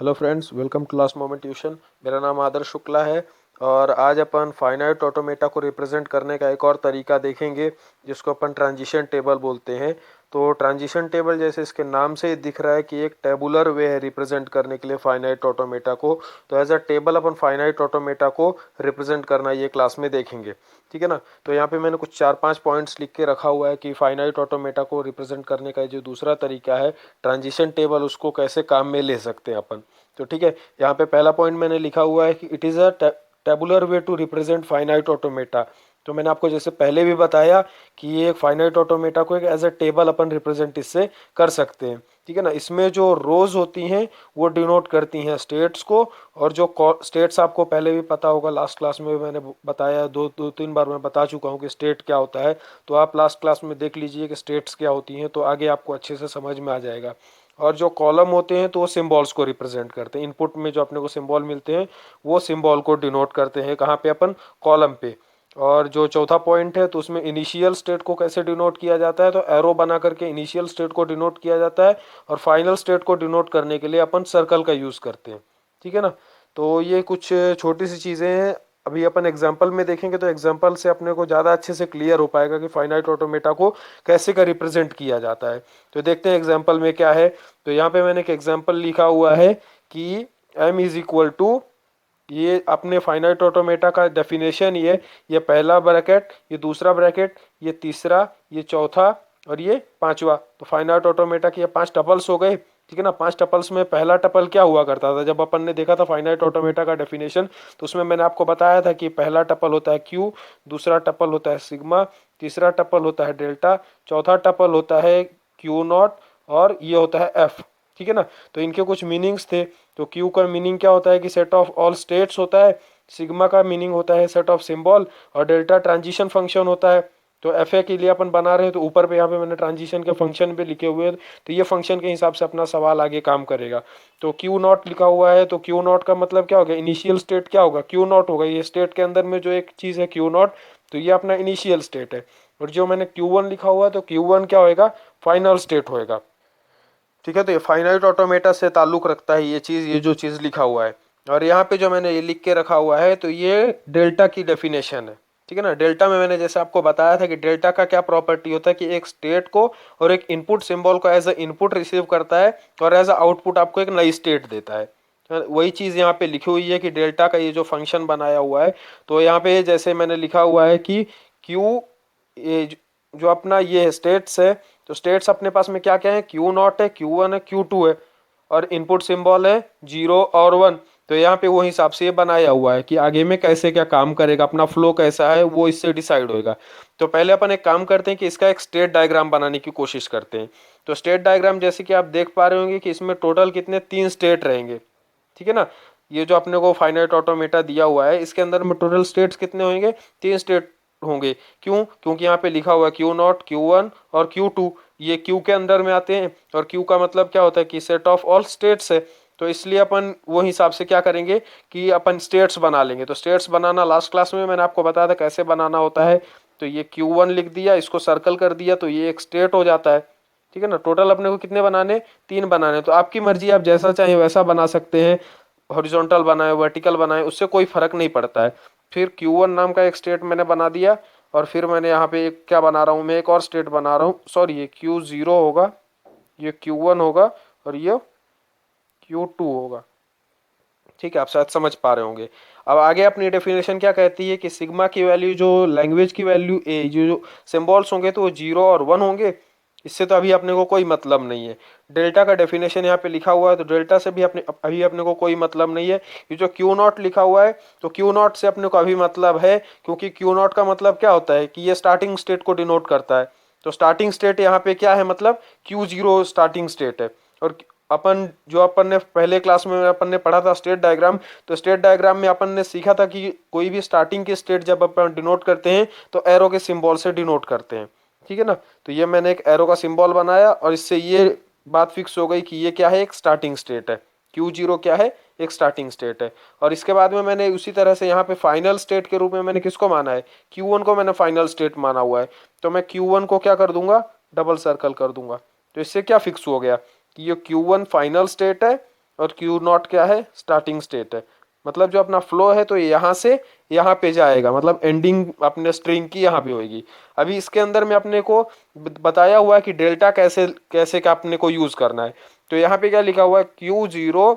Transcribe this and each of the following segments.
Hello friends, welcome to class moment tuition. मेरा नाम आदर्श शुक्ला है और आज अपन फाइनाइट ऑटोमेटा को रिप्रेजेंट करने का एक और तरीका देखेंगे जिसको अपन ट्रांजिशन टेबल बोलते हैं। तो ट्रांजिशन टेबल जैसे इसके नाम से ही दिख रहा है कि एक टेबुलर वे है रिप्रेजेंट करने के लिए फाइनाइट ऑटोमेटा को। तो एज अ टेबल अपन फाइनाइट ऑटोमेटा को रिप्रेजेंट करना ये क्लास में देखेंगे, ठीक है ना। तो यहाँ पे मैंने कुछ 4-5 पॉइंट्स लिख के रखा हुआ है कि फाइनाइट ऑटोमेटा को रिप्रेजेंट करने का जो दूसरा तरीका है ट्रांजिशन टेबल, उसको कैसे काम में ले सकते हैं अपन। तो ठीक है, यहाँ पे पहला पॉइंट मैंने लिखा हुआ है कि it is a tabular way to represent finite automata. तो मैंने आपको जैसे पहले भी बताया कि ये एक फाइनाइट ऑटोमेटा को एक एज अ टेबल अपन रिप्रेजेंट इससे कर सकते हैं, ठीक है ना। इसमें जो रोज होती हैं वो डिनोट करती हैं स्टेट्स को, और जो स्टेट्स आपको पहले भी पता होगा, लास्ट क्लास में भी मैंने बताया, दो दो तीन बार मैं बता चुका हूँ कि स्टेट क्या होता है। तो आप लास्ट क्लास में देख लीजिए कि स्टेट्स क्या होती हैं, तो आगे आपको अच्छे से समझ में आ जाएगा। और जो कॉलम होते हैं तो वो सिम्बॉल्स को रिप्रेजेंट करते हैं। इनपुट में जो अपने को सिम्बॉल मिलते हैं वो सिम्बॉल को डिनोट करते हैं, कहाँ पे अपन, कॉलम पे। और जो चौथा पॉइंट है तो उसमें इनिशियल स्टेट को कैसे डिनोट किया जाता है, तो एरो बना करके इनिशियल स्टेट को डिनोट किया जाता है। और फाइनल स्टेट को डिनोट करने के लिए अपन सर्कल का यूज़ करते हैं, ठीक है ना। तो ये कुछ छोटी सी चीज़ें हैं। अभी अपन एग्जाम्पल में देखेंगे तो एग्जाम्पल से अपने को ज़्यादा अच्छे से क्लियर हो पाएगा कि फाइनाइट ऑटोमेटा को कैसे का रिप्रेजेंट किया जाता है। तो देखते हैं एग्जाम्पल में क्या है। तो यहाँ पे मैंने एक एग्जाम्पल लिखा हुआ है कि m इज इक्वल टू, ये अपने फाइनाइट ऑटोमेटा का डेफिनेशन ये पहला ब्रैकेट, ये दूसरा ब्रैकेट, ये तीसरा, ये चौथा और ये पांचवा। तो फाइनाइट ऑटोमेटा के ये 5 टपल्स हो गए, ठीक है ना। 5 टपल्स में पहला टपल क्या हुआ करता था, जब अपन ने देखा था फाइनाइट ऑटोमेटा का डेफिनेशन, तो उसमें मैंने आपको बताया था कि पहला टपल होता है क्यू, दूसरा टपल होता है सिग्मा, तीसरा टपल होता है डेल्टा, चौथा टपल होता है क्यू नॉट, और ये होता है एफ, ठीक है ना। तो इनके कुछ मीनिंग्स थे। तो क्यू का मीनिंग क्या होता है कि सेट ऑफ ऑल स्टेट्स होता है, सिग्मा का मीनिंग होता है सेट ऑफ सिंबल, और डेल्टा ट्रांजिशन फंक्शन होता है। तो एफ ए के लिए अपन बना रहे हैं तो ऊपर पे यहाँ पे मैंने ट्रांजिशन के फंक्शन पे लिखे हुए हैं, तो ये फंक्शन के हिसाब से अपना सवाल आगे काम करेगा। तो क्यू नॉट लिखा हुआ है, तो क्यू नॉट का मतलब क्या होगा, इनिशियल स्टेट क्या होगा, क्यू नॉट होगा। ये स्टेट के अंदर में जो एक चीज़ है क्यू नॉट, तो ये अपना इनिशियल स्टेट है। और जो मैंने क्यू वन लिखा हुआ है तो क्यू वन क्या होएगा, फाइनल स्टेट होएगा, ठीक है। तो ये फाइनाइट ऑटोमेटा से ताल्लुक रखता है ये चीज़, ये जो चीज़ लिखा हुआ है। और यहाँ पे जो मैंने ये लिख के रखा हुआ है तो ये डेल्टा की डेफिनेशन है, ठीक है ना। डेल्टा में मैंने जैसे आपको बताया था कि डेल्टा का क्या प्रॉपर्टी होता है कि एक स्टेट को और एक इनपुट सिंबल को एज अ इनपुट रिसीव करता है और एज अ आउटपुट आपको एक नई स्टेट देता है। वही चीज़ यहाँ पे लिखी हुई है कि डेल्टा का ये जो फंक्शन बनाया हुआ है, तो यहाँ पे जैसे मैंने लिखा हुआ है कि क्यू, ये जो अपना ये स्टेट्स है, तो स्टेट्स अपने पास में क्या क्या है, क्यू नॉट है, क्यू वन है, क्यू टू है, और इनपुट सिंबल है 0 और 1। तो यहाँ पे वो हिसाब से ये बनाया हुआ है कि आगे में कैसे क्या काम करेगा, अपना फ्लो कैसा है वो इससे डिसाइड होएगा। तो पहले अपन एक काम करते हैं कि इसका एक स्टेट डायग्राम बनाने की कोशिश करते हैं। तो स्टेट डायग्राम जैसे कि आप देख पा रहे होंगे कि इसमें टोटल कितने 3 स्टेट रहेंगे, ठीक है ना। ये जो अपने को फाइनाइट ऑटोमेटा दिया हुआ है इसके अंदर में टोटल स्टेट्स कितने होंगे, 3 स्टेट होंगे। क्यों, क्योंकि यहाँ पे लिखा हुआ है क्यू नॉट, क्यू वन और क्यू टू, ये क्यू के अंदर में आते हैं। और क्यू का मतलब क्या होता है कि सेट ऑफ ऑल स्टेट्स है। तो इसलिए अपन वो हिसाब से क्या करेंगे कि अपन स्टेट्स बना लेंगे। तो स्टेट्स बनाना लास्ट क्लास में मैंने आपको बताया था कैसे बनाना होता है। तो ये क्यू वन लिख दिया, इसको सर्कल कर दिया, तो ये एक स्टेट हो जाता है, ठीक है ना। टोटल अपने को कितने बनाने, 3 बनाने। तो आपकी मर्जी, आप जैसा चाहे वैसा बना सकते हैं, हॉरिजॉन्टल बनाए वर्टिकल बनाए उससे कोई फर्क नहीं पड़ता है। फिर Q1 नाम का एक स्टेट मैंने बना दिया, और फिर मैंने यहाँ पे एक क्या बना रहा हूँ, मैं एक और स्टेट बना रहा हूँ, सॉरी ये Q0 होगा, ये Q1 होगा, और ये Q2 होगा, ठीक है। आप शायद समझ पा रहे होंगे। अब आगे अपनी डेफिनेशन क्या कहती है कि सिग्मा की वैल्यू, जो लैंग्वेज की वैल्यू ए, जो सिंबल्स होंगे तो वो 0 और 1 होंगे, इससे तो अभी अपने को कोई मतलब नहीं है। डेल्टा का डेफिनेशन यहाँ पे लिखा हुआ है, तो डेल्टा से भी अभी अपने को कोई मतलब नहीं है। ये जो क्यू नॉट लिखा हुआ है, तो क्यू नॉट से अपने को अभी मतलब है, क्योंकि क्यू नॉट का मतलब क्या होता है कि ये स्टार्टिंग स्टेट को डिनोट करता है। तो स्टार्टिंग स्टेट यहाँ पे क्या है, मतलब Q0 स्टार्टिंग स्टेट है। और अपन जो अपन ने पहले क्लास में अपन ने पढ़ा था स्टेट डायग्राम, तो स्टेट डायग्राम में अपन ने सीखा था कि कोई भी स्टार्टिंग की स्टेट जब अपन डिनोट करते हैं तो एरो के सिंबल से डिनोट करते हैं, ठीक है ना। तो ये मैंने एक एरो का सिंबल बनाया और इससे ये बात फिक्स हो गई कि ये क्या है, एक स्टार्टिंग स्टेट है। Q0 क्या है, एक स्टार्टिंग स्टेट है। और इसके बाद में मैंने उसी तरह से यहाँ पे फाइनल स्टेट के रूप में मैंने किसको माना है, Q1 को मैंने फाइनल स्टेट माना हुआ है। तो मैं Q1 को क्या कर दूंगा, डबल सर्कल कर दूंगा। तो इससे क्या फिक्स हो गया कि ये Q1 फाइनल स्टेट है, और क्यू नॉट क्या है, स्टार्टिंग स्टेट है। मतलब जो अपना फ्लो है तो यहाँ से यहाँ पे जाएगा, मतलब एंडिंग अपने स्ट्रिंग की यहाँ पे होगी। अभी इसके अंदर में अपने को बताया हुआ है कि डेल्टा कैसे कैसे का अपने को यूज करना है। तो यहाँ पे क्या लिखा हुआ है, Q0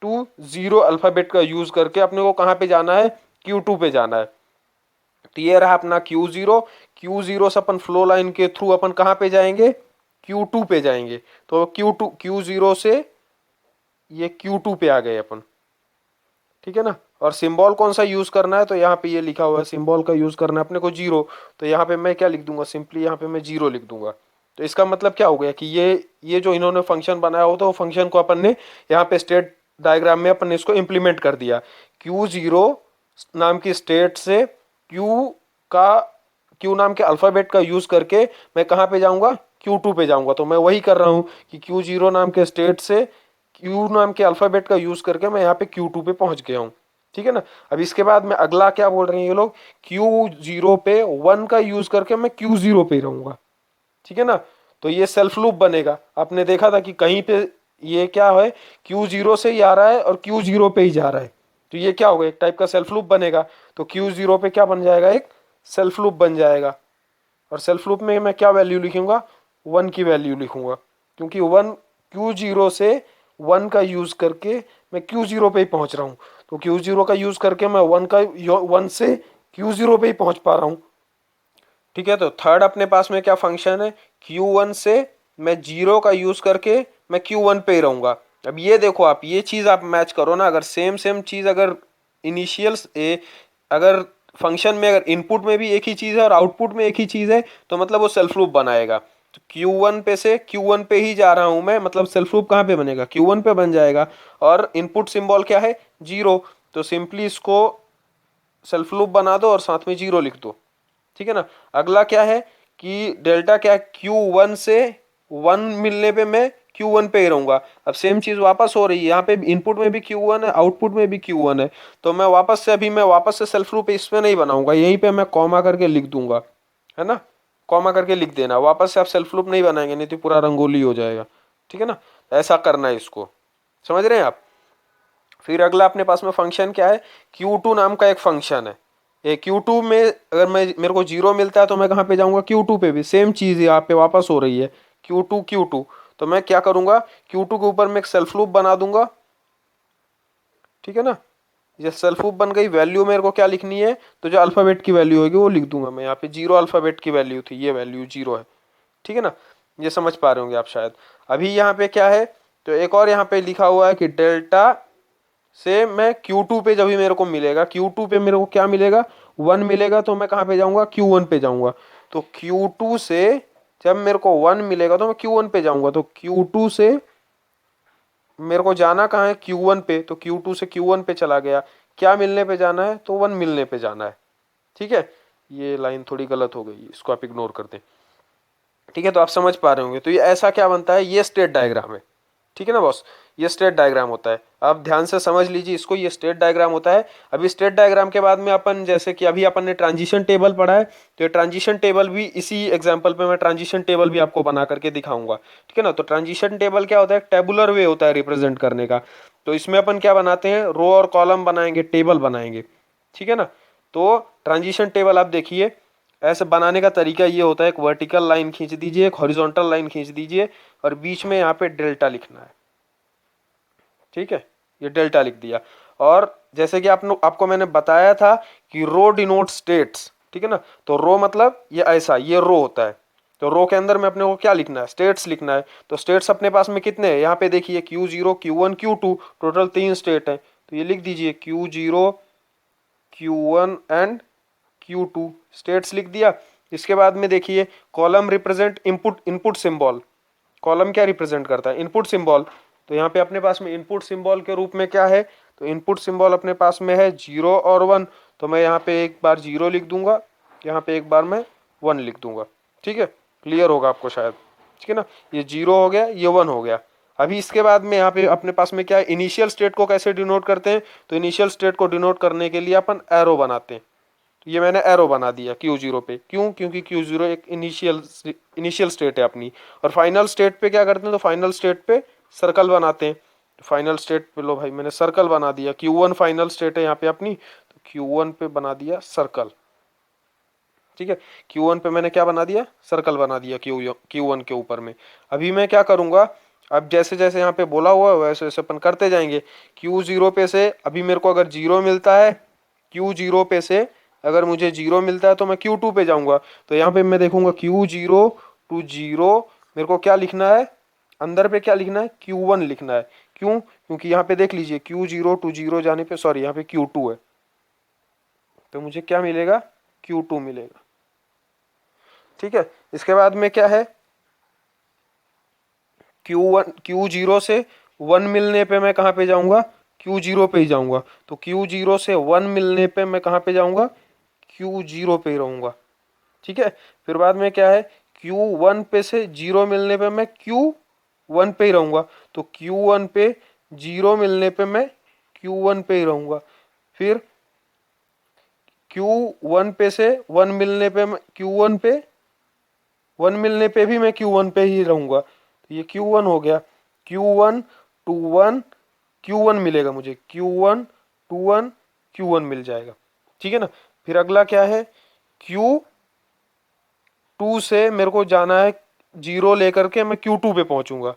to 0 अल्फाबेट का यूज करके अपने को कहाँ पे जाना है, Q2 पे जाना है। तो ये रहा अपना Q0 से अपन फ्लो लाइन के थ्रू अपन कहाँ पे जाएंगे, Q2 पे जाएंगे। तो Q0 से ये Q2 पे आ गए अपन, ठीक है ना। और सिंबल कौन सा यूज करना है, तो यहाँ पे ये लिखा हुआ है सिंबल का यूज करना है अपने को 0। तो यहाँ पे मैं क्या लिख दूंगा, सिंपली यहाँ पे मैं 0 लिख दूंगा। तो इसका मतलब क्या हो गया कि ये जो इन्होंने फंक्शन बनाया होता है वो फंक्शन को अपन ने यहाँ पे स्टेट डायग्राम में अपन ने इसको इम्प्लीमेंट कर दिया। Q0 नाम की स्टेट से का क्यू नाम के अल्फाबेट का यूज करके मैं कहाँ पे जाऊंगा, Q2 पे जाऊंगा। तो मैं वही कर रहा हूँ कि Q0 नाम के स्टेट से क्यू नाम के अल्फाबेट का यूज करके मैं यहाँ पे Q2 पे पहुंच गया हूँ, ठीक है ना। अब इसके बाद में अगला क्या बोल रहे हैं ये लोग, Q0 पे 1 का यूज करके मैं Q0 पे रहूंगा, ठीक है ना। तो ये सेल्फ लूप बनेगा। आपने देखा था कि कहीं पे ये क्या है, Q0 से ही आ रहा है और Q0 पे ही जा रहा है। तो ये क्या होगा, एक टाइप का सेल्फ लूप बनेगा। तो Q0 पे क्या बन जाएगा, एक सेल्फ लूप बन जाएगा। और सेल्फ लूप में मैं क्या वैल्यू लिखूंगा, 1 की वैल्यू लिखूंगा, क्योंकि 1 Q0 से 1 का यूज करके मैं Q0 पे ही पहुंच रहा हूँ। तो Q0 का यूज करके मैं 1 से Q0 पे ही पहुंच पा रहा हूँ, ठीक है। तो थर्ड अपने पास में क्या फंक्शन है, Q1 से मैं 0 का यूज करके मैं Q1 पे ही रहूंगा। अब ये देखो, आप ये चीज आप मैच करो ना, अगर सेम सेम चीज अगर इनिशियल अगर फंक्शन में अगर इनपुट में भी एक ही चीज है और आउटपुट में एक ही चीज है तो मतलब वो सेल्फ लूप बनाएगा। तो Q1 पे से Q1 पे ही जा रहा हूं मैं, मतलब सेल्फ लूप कहाँ पे बनेगा, Q1 पे बन जाएगा। और इनपुट सिंबल क्या है, 0। तो सिंपली इसको सेल्फ लूप बना दो और साथ में 0 लिख दो, ठीक है ना। अगला क्या है कि डेल्टा क्या है, Q1 से 1 मिलने पे मैं Q1 पे ही रहूंगा। अब सेम चीज वापस हो रही है, यहाँ पे इनपुट में भी Q1 है, आउटपुट में भी Q1 है। तो मैं वापस से सेल्फ लूप इसमें नहीं बनाऊंगा, यहीं पे मैं कॉमा करके लिख दूंगा, है ना। कॉमा करके लिख देना, वापस से आप सेल्फ लूप नहीं बनाएंगे, नहीं तो पूरा रंगोली हो जाएगा, ठीक है ना। ऐसा करना है इसको, समझ रहे हैं आप। फिर अगला अपने पास में फंक्शन क्या है, Q2 नाम का एक फंक्शन है। ये Q2 में अगर मेरे को 0 मिलता है तो मैं कहाँ पे जाऊंगा, Q2 पे भी सेम चीज यहाँ पे वापस हो रही है, Q2। तो मैं क्या करूंगा, Q2 के ऊपर मैं एक सेल्फ लूप बना दूंगा, ठीक है ना। ये सेल्फ लूप बन गई। वैल्यू मेरे को क्या लिखनी है, तो जो अल्फाबेट की वैल्यू होगी वो लिख दूंगा मैं। यहाँ पे 0 अल्फाबेट की वैल्यू थी, ये वैल्यू 0 है, ठीक है ना। ये समझ पा रहे होंगे आप शायद। अभी यहाँ पे क्या है, तो एक और यहाँ पे लिखा हुआ है कि डेल्टा से मैं Q2 पे जब भी मेरे को मिलेगा, Q2 पे मेरे को क्या मिलेगा, 1 मिलेगा। तो मैं कहाँ पे जाऊंगा, Q1 पे जाऊंगा। तो Q2 से जब मेरे को 1 मिलेगा तो मैं Q1 पे जाऊंगा। तो Q2 से मेरे को जाना कहाँ है, Q1 पे। तो Q2 से Q1 पे चला गया, क्या मिलने पे जाना है, तो 1 मिलने पे जाना है, ठीक है। ये लाइन थोड़ी गलत हो गई, इसको आप इग्नोर कर दें, ठीक है। तो आप समझ पा रहे होंगे। तो ये ऐसा क्या बनता है, ये स्टेट डायग्राम है, ठीक है ना बॉस। ये स्टेट डायग्राम होता है, आप ध्यान से समझ लीजिए इसको, ये स्टेट डायग्राम होता है। अभी स्टेट डायग्राम के बाद में अपन, जैसे कि अभी अपन ने ट्रांजिशन टेबल पढ़ा है, तो ये ट्रांजिशन टेबल भी इसी एग्जांपल पे मैं ट्रांजिशन टेबल भी आपको बना करके दिखाऊंगा, ठीक है ना। तो ट्रांजिशन टेबल क्या होता है, टेबुलर वे होता है रिप्रेजेंट करने का। तो इसमें अपन क्या बनाते हैं, रो और कॉलम बनाएंगे, टेबल बनाएंगे, ठीक है ना। तो ट्रांजिशन टेबल आप देखिए, ऐसे बनाने का तरीका ये होता है, एक वर्टिकल लाइन खींच दीजिए, एक हॉरिजॉन्टल लाइन खींच दीजिए और बीच में यहाँ पे डेल्टा लिखना है, ठीक है। ये डेल्टा लिख दिया। और जैसे कि आपको मैंने बताया था कि रो डिनोट स्टेट्स, ठीक है ना। तो रो मतलब ये ऐसा, ये रो होता है। तो रो के अंदर में अपने को क्या लिखना है, स्टेट्स लिखना है। तो स्टेट्स अपने पास में कितने हैं, यहाँ पे देखिए Q0 Q1 Q2, total 3 state है। तो ये लिख दीजिए Q0 Q1 and Q2 states लिख दिया। इसके बाद में देखिए column represent input, input symbol. Column क्या रिप्रेजेंट करता है, इनपुट सिंबल। तो यहाँ पे अपने पास में इनपुट सिंबल के रूप में क्या है, तो इनपुट सिंबल अपने पास में है 0 और 1। तो मैं यहाँ पे एक बार 0 लिख दूंगा, यहाँ पे एक बार मैं 1 लिख दूंगा, ठीक है। क्लियर होगा आपको शायद, ठीक है ना। ये 0 हो गया, ये 1 हो गया। अभी इसके बाद में यहाँ पे अपने पास में क्या है, इनिशियल स्टेट को कैसे डिनोट करते हैं, तो इनिशियल स्टेट को डिनोट करने के लिए अपन एरो बनाते हैं। तो ये मैंने एरो बना दिया Q0 पे, क्यों, क्योंकि Q0 एक इनिशियल स्टेट है अपनी। और फाइनल स्टेट पे क्या करते हैं, तो फाइनल स्टेट पे सर्कल बनाते हैं। फाइनल स्टेट पे लो भाई मैंने सर्कल बना दिया, Q1 फाइनल स्टेट है यहाँ पे अपनी, तो Q1 पे बना दिया सर्कल। ठीक है, Q1 पे मैंने क्या बना दिया, सर्कल बना दिया Q1 के ऊपर में। अभी मैं क्या करूंगा, अब जैसे जैसे यहाँ पे बोला हुआ है वैसे वैसे अपन करते जाएंगे। Q0 पे से अभी मेरे को अगर 0 मिलता है, Q0 पे से अगर मुझे 0 मिलता है तो मैं Q2 पे जाऊंगा। तो यहाँ पे मैं देखूंगा Q0 टू 0, मेरे को क्या लिखना है, अंदर पे क्या लिखना है, Q1 लिखना है। क्यों, क्योंकि यहाँ पे देख लीजिए Q0 टू 0 जाने पे, सॉरी यहाँ पे Q2 है, तो मुझे क्या मिलेगा, Q2 मिलेगा। ठीक है, इसके बाद में क्या है, Q0 से 1 मिलने पे मैं कहाँ पे जाऊंगा, Q0 पे ही जाऊंगा। तो Q0 से 1 मिलने पे मैं कहाँ पे जाऊंगा, Q0 पे ही रहूंगा। ठीक है, फिर बाद में क्या है, Q1 पे से 0 मिलने पे मैं Q1 पे ही रहूंगा। तो Q1 पे 0 मिलने पे मैं Q1 पे ही रहूंगा। फिर Q1 पे से 1 मिलने पे मैं Q1 पे 1 मिलने पे भी मैं Q1 पे ही रहूंगा। तो ये Q1 हो गया। Q1 टू 1 Q1 मिलेगा मुझे, Q1 टू 1 Q1 मिल जाएगा। ठीक है ना। फिर अगला क्या है, Q2 से मेरे को जाना है 0 लेकर के मैं Q2 पे पहुंचूंगा।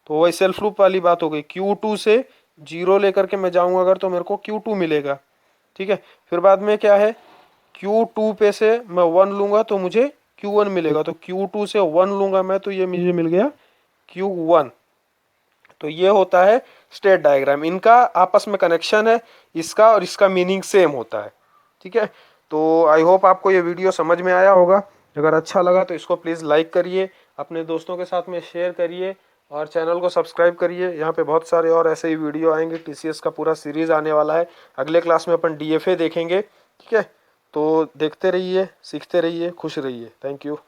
तो वही सेल्फ लूप वाली बात हो गई, Q2 से 0 लेकर के मैं जाऊंगा अगर, तो मेरे को Q2 मिलेगा। ठीक है, फिर बाद में क्या है, Q2 पे से मैं 1 लूंगा तो मुझे Q1 मिलेगा। तो Q2 से 1 लूंगा मैं, तो ये मुझे मिल गया Q1। तो ये होता है स्टेट डायग्राम, इनका आपस में कनेक्शन है, इसका और इसका मीनिंग सेम होता है। ठीक है, तो आई होप आपको ये वीडियो समझ में आया होगा। अगर अच्छा लगा तो इसको प्लीज़ लाइक करिए, अपने दोस्तों के साथ में शेयर करिए और चैनल को सब्सक्राइब करिए। यहाँ पे बहुत सारे और ऐसे ही वीडियो आएंगे, TCS का पूरा सीरीज़ आने वाला है। अगले क्लास में अपन DFA देखेंगे। ठीक है, तो देखते रहिए, सीखते रहिए, खुश रहिए। Thank you.